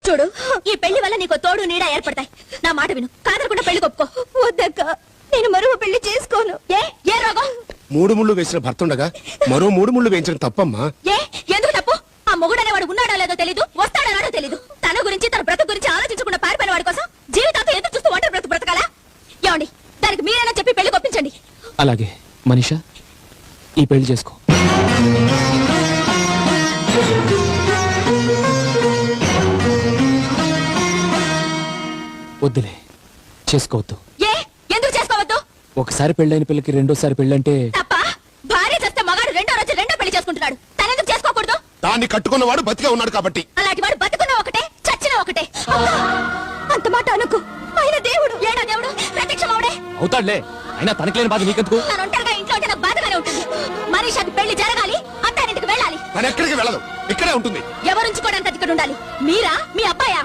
చూడు, ఈ పెళ్లి వల్ల నీకు తోడు నీడ ఏర్పడతాయి. నా మాట విను, కాదరకుండా పెళ్లి కొప్పుకో. వద్దక్క, నేను మరో పెళ్లి చేసుకోను. ఏ రోగం? 3 ముళ్ళు వేసిన భర్త ఉండగా మరో 3 ముళ్ళు వేయించడం తప్పమ్మా. ఎందుకు తప్పు? ఆ మొగుడనే వాడు ఉన్నాడో లేదో తెలీదు, వస్తాడో తెలీదు. తన గురించి తన బ్రతుకు గురించి ఆలోచించకుండా పారిపోయిన వాడి కోసం జీవితాంతం ఎదురు చూస్తూ ఒంటరి బ్రతుకు బ్రతకాలా? ఏమండి, దానికి మీరైనా చెప్పి పెళ్లి కొప్పించండి. అలాగే మనీషా, ఈ పెళ్లి చేసుకో. వద్దులే, చేసుకోవద్దు. ఎందుకు చేసుకోవద్దు? ఒకసారి పెళ్ళైన పిల్లకి రెండోసారి పెళ్ళంటే తప్ప. భార్య చేస్తే మగాడు రెండో రోజు రెండో పెళ్లి చేసుకుంటున్నాడు. తనెందుకు చేసుకోకూడదు? దాన్ని కట్టుకున్నవాడు బతికే ఉన్నాడు కాబట్టి. అలాంటి వాడు బతుకున్నా ఒకటే, చచ్చినా ఒకటే. అంత మాట అనుకు. ఆయన దేవుడు, ఏడో దేవుడు, ప్రత్యక్షమవుడే. అవుతాడులే, అయినా తనకి లేని బాధ నీకెందుకు? తను ఒంటరిగా ఇంట్లో ఉంటే నాకు బాధగానే ఉంటుంది. మనీషాకి పెళ్లి జరగాలి, అత్తారింటికి వెళ్ళాలి. తను ఎక్కడికి వెళ్ళదు, ఇక్కడే ఉంటుంది. ఎవరుంచుకోవడానికి ఇక్కడ ఉండాలి? మీరా, మీ అబ్బాయా?